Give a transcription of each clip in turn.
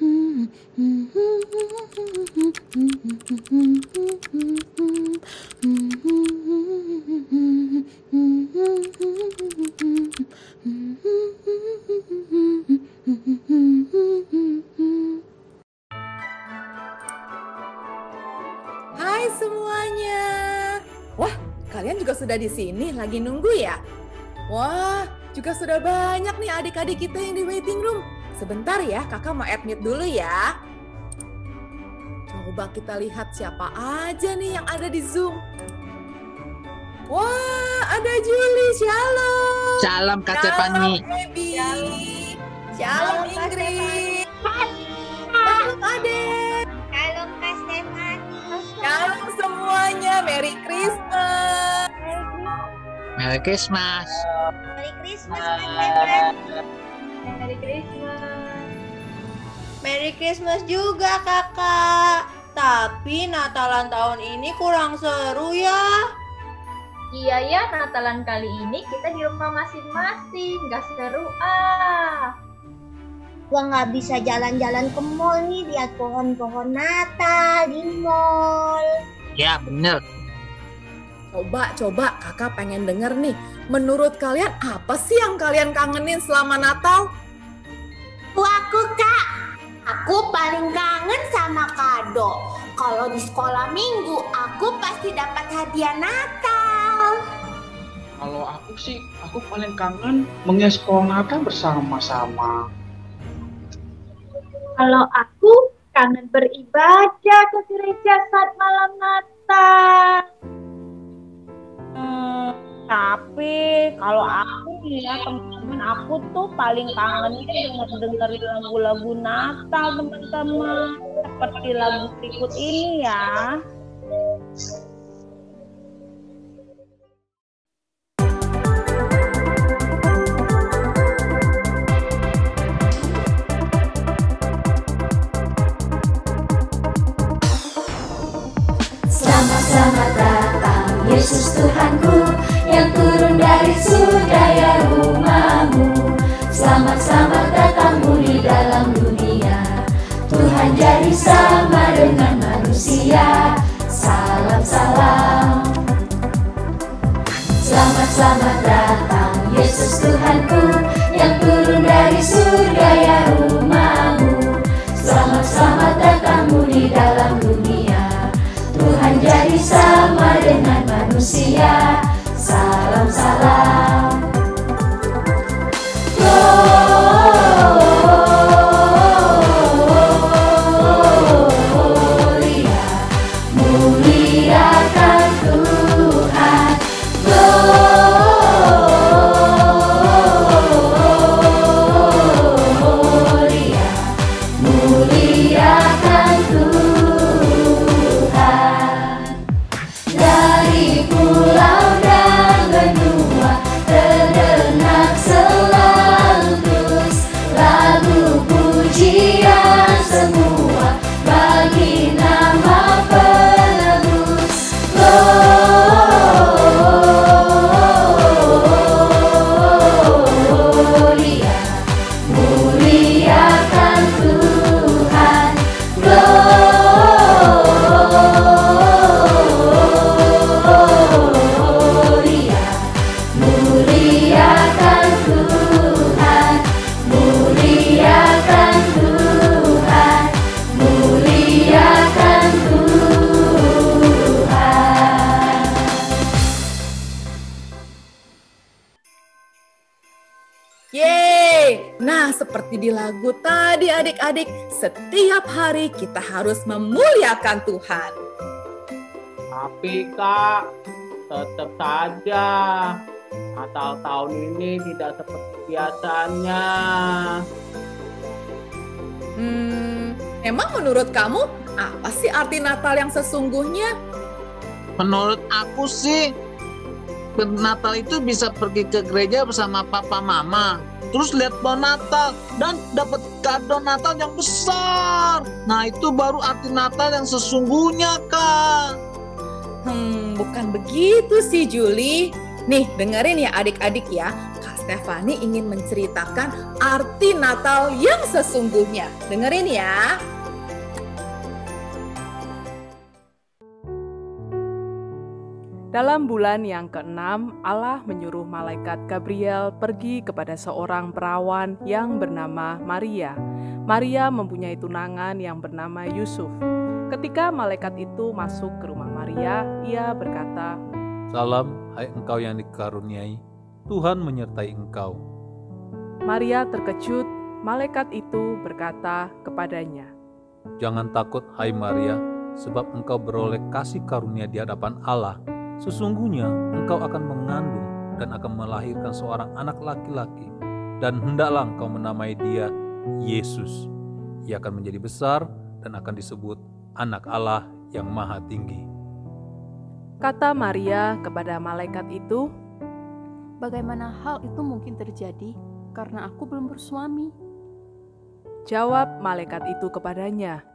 Hai semuanya. Wah, kalian juga sudah di sini lagi nunggu ya? Wah, juga sudah banyak nih adik-adik kita yang di waiting room. Sebentar ya, kakak mau admit dulu ya. Coba kita lihat siapa aja nih yang ada di Zoom. Wah, ada Julie. Shalom. Shalom Kak Stefani. Shalom Ebi. Shalom Ingrid. Shalom Adek. Halo Kak Stefani. Shalom semuanya. Merry Christmas. Merry Christmas. Merry Christmas Kak Stefani. Merry Christmas. Merry Christmas juga kakak. Tapi Natalan tahun ini kurang seru ya. Iya ya, Natalan kali ini kita di rumah masing-masing. Gak seru ah. Gua nggak bisa jalan-jalan ke mall nih, lihat pohon-pohon Natal di mall. Ya bener. Coba kakak pengen denger nih. Menurut kalian apa sih yang kalian kangenin selama Natal? Aku kak, aku paling kangen sama kado. Kalau di sekolah minggu, aku pasti dapat hadiah Natal. Kalau aku sih, aku paling kangen mengisi sekolah Natal bersama-sama. Kalau aku kangen beribadah ke gereja saat malam Natal. Tapi kalau aku nih ya teman-teman, aku tuh paling kangen dengerin lagu-lagu Natal teman-teman, seperti lagu berikut ini ya. Selamat datang Yesus Tuhanku yang turun dari surga ya rumahmu. Selamat datangmu di dalam dunia. Tuhan jadi sama dengan manusia. Salam. Selamat datang Yesus Tuhanku yang turun dari surga ya rumahmu. Selamat datangmu di dalam dunia. Tuhan jadi sama dengan manusia. Salam. Gloria, muliakan Tuhan. Gloria, muliakan Tuhan. Dari pulau dan benua terdengar selalu terus lagu pujian semua bagi nama penebus. Gloria, muliakan Tuhan. Gloria, muliakan Tuhan. Muliakan Tuhan. Muliakan Tuhan. Yeay! Nah, seperti di lagu tadi adik-adik, setiap hari kita harus memuliakan Tuhan. Tapi Kak, tetap saja Natal tahun ini tidak seperti biasanya. Emang menurut kamu apa sih arti Natal yang sesungguhnya? Menurut aku sih Natal itu bisa pergi ke gereja bersama papa mama, terus lihat pohon Natal dan dapat kado Natal yang besar. Nah itu baru arti Natal yang sesungguhnya Kak. Bukan begitu sih Julie. Nih dengerin ya adik-adik ya. Kak Stefani ingin menceritakan arti Natal yang sesungguhnya. Dengerin ya. Dalam bulan yang ke-6, Allah menyuruh malaikat Gabriel pergi kepada seorang perawan yang bernama Maria. Maria mempunyai tunangan yang bernama Yusuf. Ketika malaikat itu masuk ke rumah Maria, ia berkata, Salam, hai engkau yang dikaruniai, Tuhan menyertai engkau. Maria terkejut, malaikat itu berkata kepadanya, Jangan takut, hai Maria, sebab engkau beroleh kasih karunia di hadapan Allah. Sesungguhnya engkau akan mengandung dan akan melahirkan seorang anak laki-laki, dan hendaklah engkau menamai dia Yesus. Ia akan menjadi besar dan akan disebut Anak Allah yang Maha Tinggi. Kata Maria kepada malaikat itu, Bagaimana hal itu mungkin terjadi karena aku belum bersuami? Jawab malaikat itu kepadanya,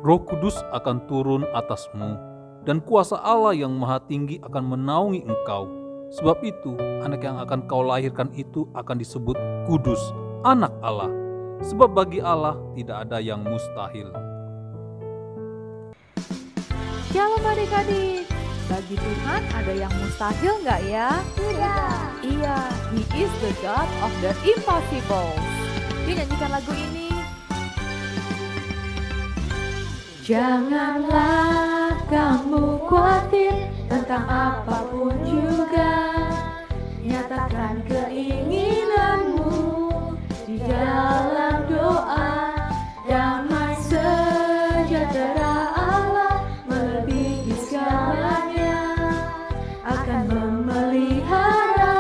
Roh Kudus akan turun atasmu, dan kuasa Allah yang Maha Tinggi akan menaungi engkau. Sebab itu, anak yang akan kau lahirkan itu akan disebut Kudus, Anak Allah. Sebab bagi Allah tidak ada yang mustahil. Shalom adik-adik, bagi Tuhan ada yang mustahil nggak ya? Tidak. Iya, He is the God of the impossible. Dia nyanyikan lagu ini. Janganlah kamu khawatir tentang apapun juga. Nyatakan keinginanmu di dalam doa. Damai sejahtera Allah melebihi segalanya akan memelihara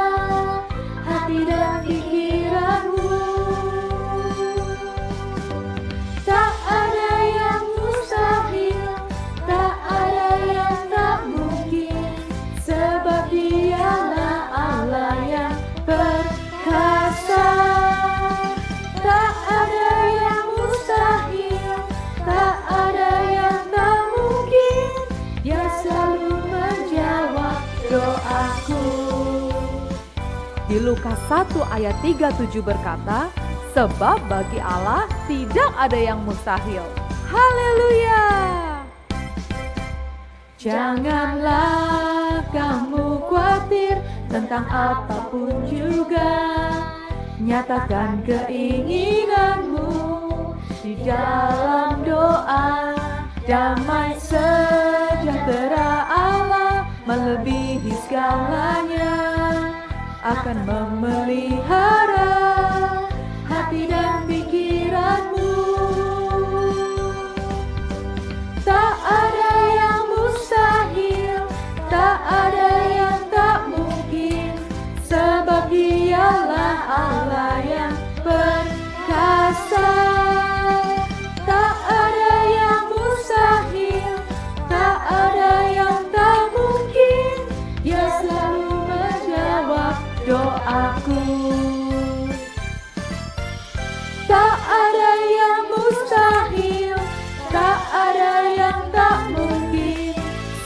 hati dan pikiranmu. Tak ada yang mustahil, tak ada yang tak mungkin, sebab Dialah Allah yang perkasa. Tak ada yang mustahil, tak ada yang tak mungkin, Dia selalu menjawab doaku. Di Lukas 1 ayat 37 berkata, sebab bagi Allah tidak ada yang mustahil. Haleluya! Janganlah kamu khawatir tentang apapun juga. Nyatakan keinginanmu di dalam doa. Damai sejahtera Allah melebihi segalanya akan memelihara hati dan pikiranmu. Tak ada yang mustahil, tak ada yang tak mungkin, sebab Dialah Allah yang perkasa. Tak ada yang mustahil, tak ada yang tak mungkin, Dia selalu menjawab doaku. Tak ada yang mustahil, tak ada yang tak mungkin,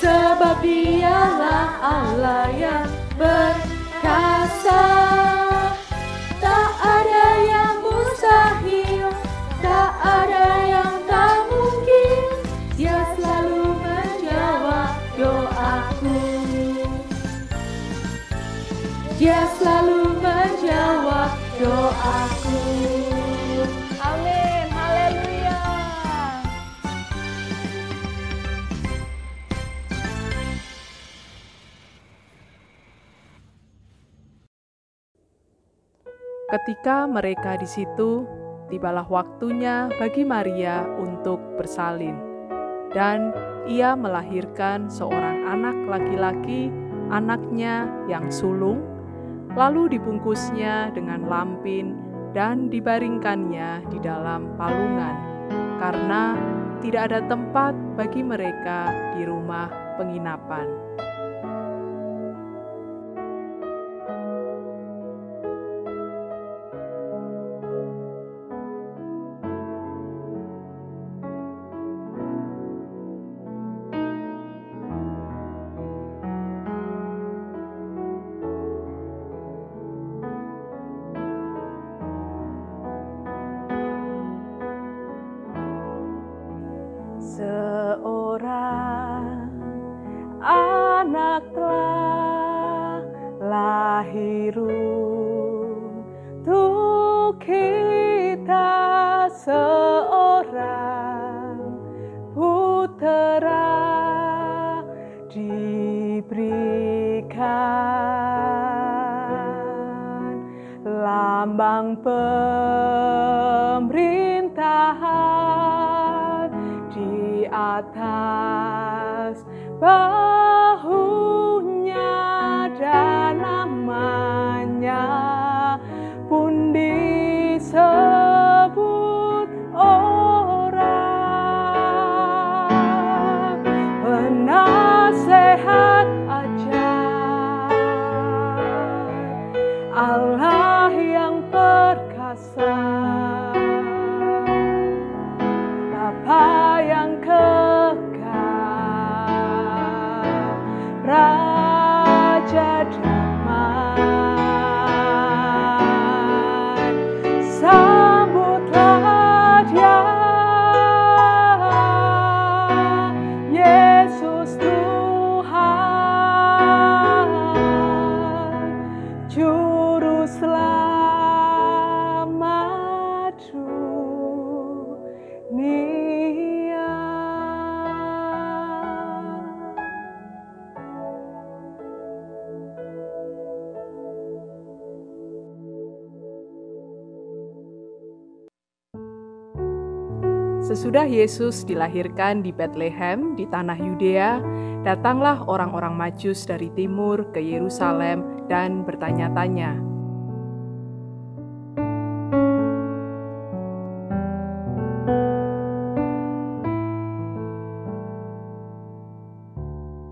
sebab Dialah Allah yang perkasa. Tak ada yang mustahil, tak ada yang tak mungkin, Dia selalu menjawab doaku. Dia selalu menjawab doaku. Amin, haleluya. ketika mereka di situ, tibalah waktunya bagi Maria untuk bersalin. Dan ia melahirkan seorang anak laki-laki, anaknya yang sulung, lalu dibungkusnya dengan lampin dan dibaringkannya di dalam palungan, karena tidak ada tempat bagi mereka di rumah penginapan. Seorang anak telah lahir untuk kita, seorang putera diberikan, lambang pemerintahan di atas bahunya, dan namanya pun disebut orang penasehat ajaib, Allah yang perkasa, Bapa yang kekal, Raja damai. Sambutlah Dia, Yesus Tuhan, Juru Selamat dunia. Sesudah Yesus dilahirkan di Betlehem di tanah Yudea, datanglah orang-orang Majus dari timur ke Yerusalem dan bertanya-tanya,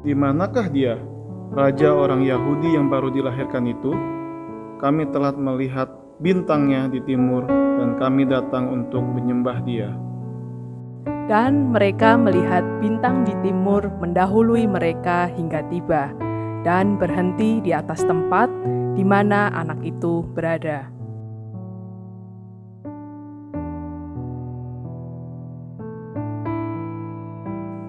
"Di manakah Dia, Raja orang Yahudi yang baru dilahirkan itu? Kami telah melihat bintangnya di timur dan kami datang untuk menyembah Dia." Dan mereka melihat bintang di timur mendahului mereka hingga tiba, dan berhenti di atas tempat di mana anak itu berada.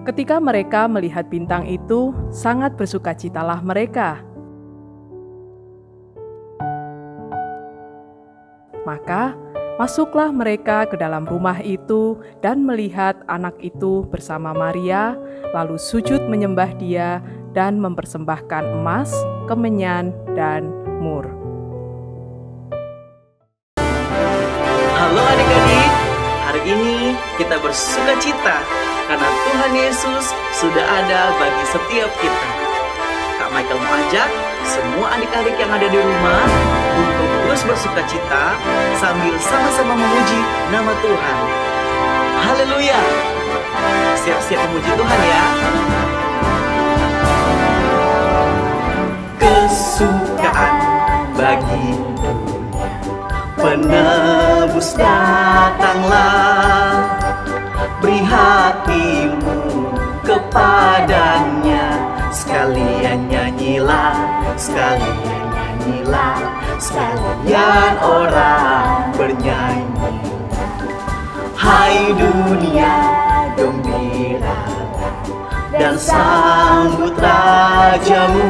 Ketika mereka melihat bintang itu, sangat bersukacitalah mereka. Maka masuklah mereka ke dalam rumah itu dan melihat anak itu bersama Maria, lalu sujud menyembah Dia dan mempersembahkan emas, kemenyan, dan mur. Halo adik-adik, hari ini kita bersukacita karena Tuhan Yesus sudah ada bagi setiap kita. Kak Michael mengajak semua adik-adik yang ada di rumah untuk terus bersukacita sambil sama-sama memuji nama Tuhan. Haleluya! Siap-siap memuji Tuhan ya. Kesukaan bagi dunia, penebus datanglah, beri hatimu kepadanya, sekalian nyanyilah, sekalian nyanyilah, sekalian orang bernyanyi. Hai dunia, gembira dan sambut rajamu,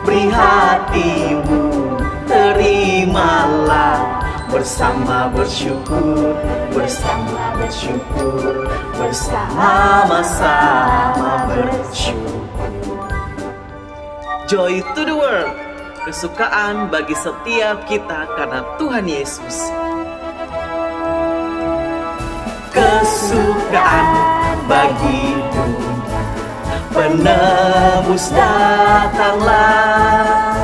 beri hatimu, terimalah, bersama bersyukur, bersama bersyukur, bersama-sama bersyukur. Joy to the world, kesukaan bagi setiap kita karena Tuhan Yesus. Kesukaan bagi dunia, penebus datanglah,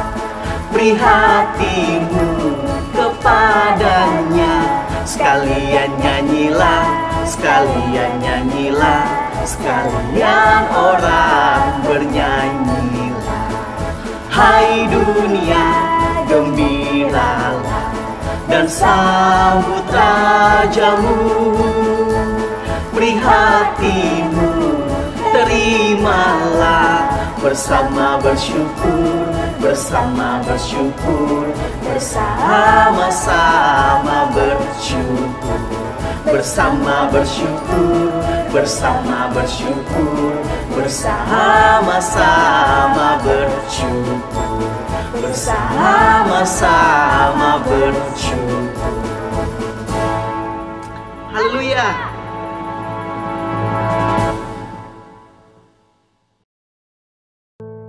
beri hatimu kepadanya, sekalian nyanyilah, sekalian nyanyilah, sekalian orang bernyanyilah. Hai dunia, gembiralah dan sambut rajamu, beri hatimu, terimalah, bersama bersyukur, bersama bersyukur, bersama-sama bersyukur, bersama bersyukur, bersama bersyukur, bersama-sama bersyukur, bersama-sama bersyukur. Haleluya.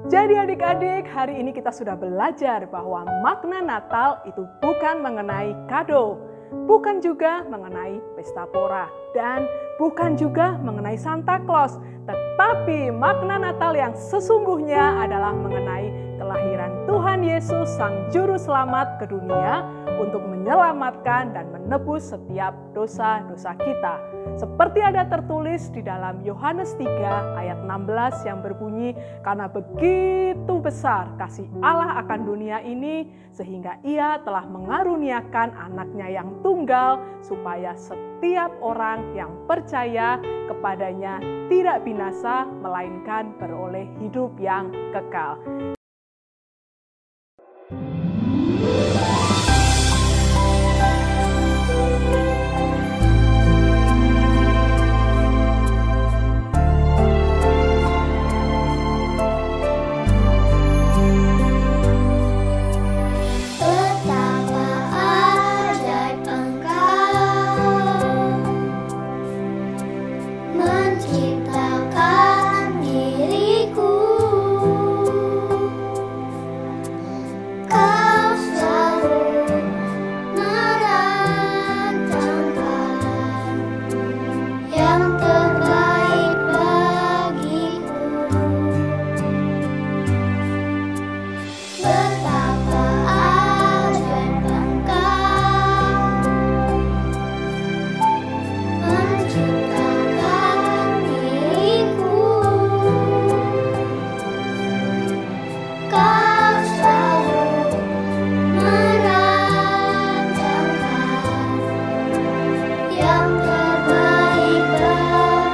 Jadi adik-adik, hari ini kita sudah belajar bahwa makna Natal itu bukan mengenai kado, bukan juga mengenai pesta pora, dan bukan juga mengenai Santa Claus, tetapi makna Natal yang sesungguhnya adalah mengenai kelahiran Tuhan Yesus Sang Juru Selamat ke dunia untuk menyelamatkan dan menebus setiap dosa-dosa kita. Seperti ada tertulis di dalam Yohanes 3 ayat 16 yang berbunyi, karena begitu besar kasih Allah akan dunia ini, sehingga Ia telah mengaruniakan anaknya yang tunggal, supaya setiap orang yang percaya kepadanya tidak binasa, melainkan beroleh hidup yang kekal. Menciptakan diriku, Kau selalu merancangkan yang terbaik bagiku. Betapa ajaib Engkau menciptakan diriku, Kau selalu merancangkan yang terbaik bagiku.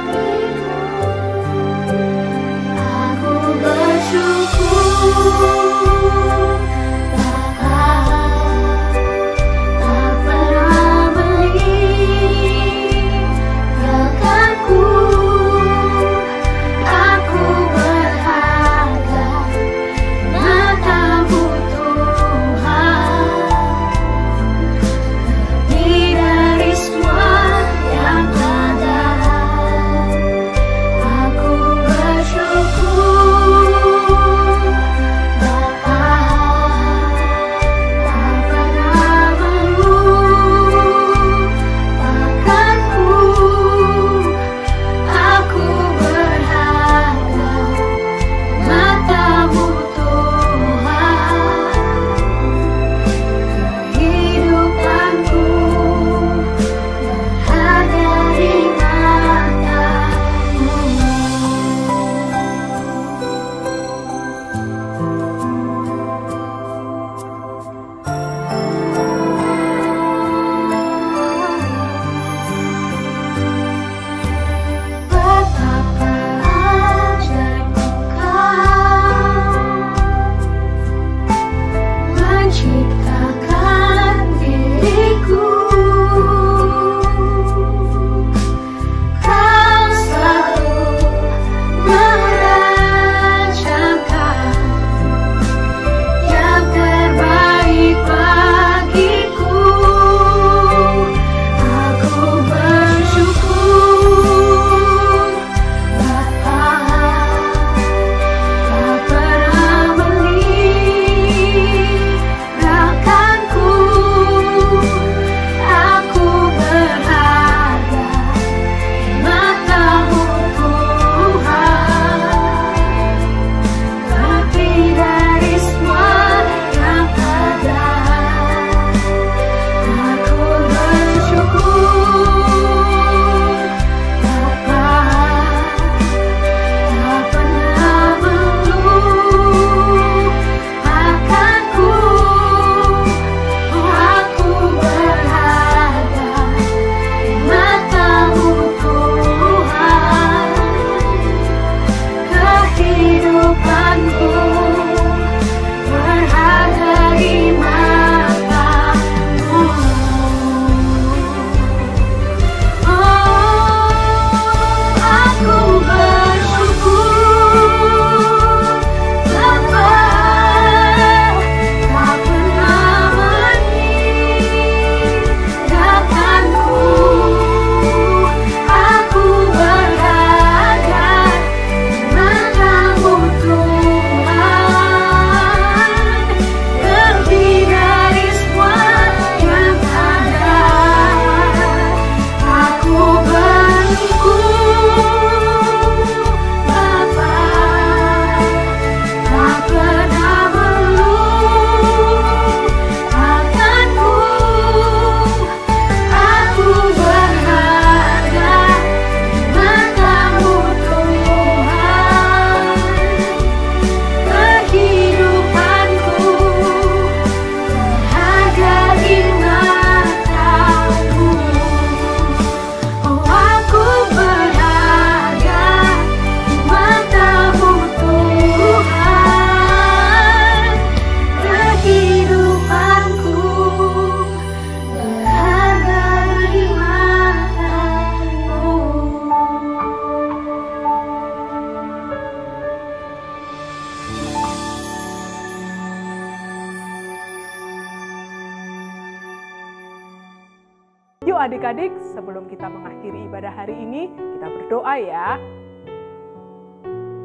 adik-adik, sebelum kita mengakhiri ibadah hari ini, kita berdoa ya.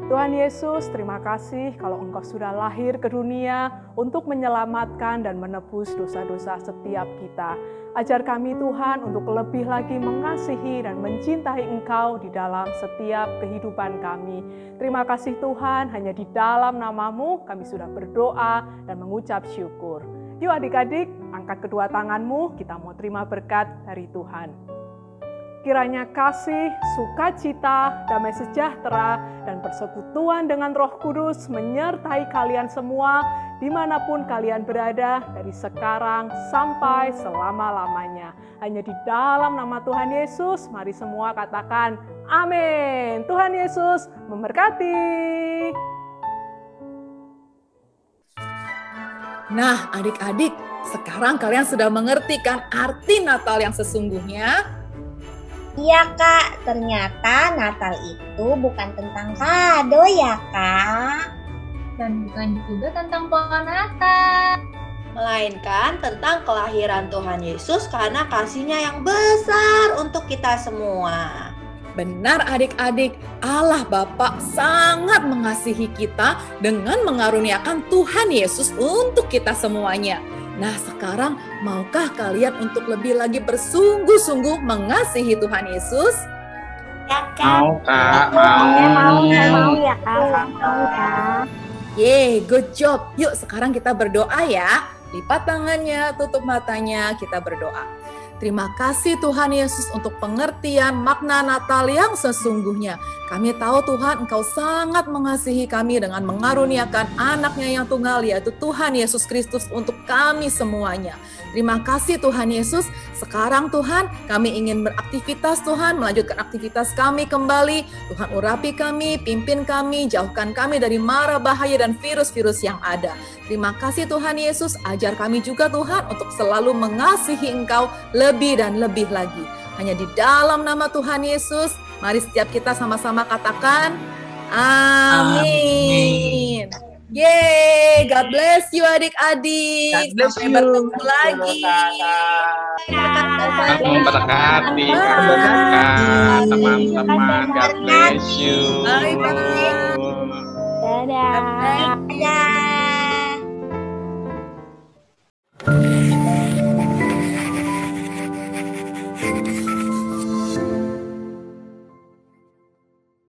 Tuhan Yesus, terima kasih kalau Engkau sudah lahir ke dunia untuk menyelamatkan dan menebus dosa-dosa setiap kita. Ajar kami Tuhan untuk lebih lagi mengasihi dan mencintai Engkau di dalam setiap kehidupan kami. Terima kasih Tuhan, hanya di dalam nama-Mu kami sudah berdoa dan mengucap syukur. Yuk adik-adik, angkat kedua tanganmu, kita mau terima berkat dari Tuhan. Kiranya kasih, sukacita, damai sejahtera, dan persekutuan dengan Roh Kudus menyertai kalian semua dimanapun kalian berada dari sekarang sampai selama-lamanya. Hanya di dalam nama Tuhan Yesus, mari semua katakan amin. Tuhan Yesus memberkati. Nah, adik-adik, sekarang kalian sudah mengerti kan arti Natal yang sesungguhnya? Iya Kak, ternyata Natal itu bukan tentang kado ya Kak. Dan bukan juga tentang pohon Natal. Melainkan tentang kelahiran Tuhan Yesus karena kasih-Nya yang besar untuk kita semua. Benar adik-adik, Allah Bapa sangat mengasihi kita dengan mengaruniakan Tuhan Yesus untuk kita semuanya. Nah sekarang maukah kalian untuk lebih lagi bersungguh-sungguh mengasihi Tuhan Yesus? Ya Kak. Mau Kak, Mau ya Kak. Mau Kak. Yeay, good job. Yuk sekarang kita berdoa ya. Lipat tangannya, tutup matanya, kita berdoa. Terima kasih Tuhan Yesus untuk pengertian makna Natal yang sesungguhnya. Kami tahu Tuhan Engkau sangat mengasihi kami dengan mengaruniakan anaknya yang tunggal yaitu Tuhan Yesus Kristus untuk kami semuanya. Terima kasih Tuhan Yesus. Sekarang Tuhan kami ingin beraktivitas Tuhan, melanjutkan aktivitas kami kembali. Tuhan urapi kami, pimpin kami, jauhkan kami dari mara bahaya dan virus-virus yang ada. Terima kasih Tuhan Yesus, ajar kami juga Tuhan untuk selalu mengasihi Engkau lebih dan lebih lagi. Hanya di dalam nama Tuhan Yesus, mari setiap kita sama-sama katakan, amin. Yeay, God bless you adik-adik. Sampai bertemu lagi. Memberkati teman-teman. God bless you. Bye-bye. Dadah.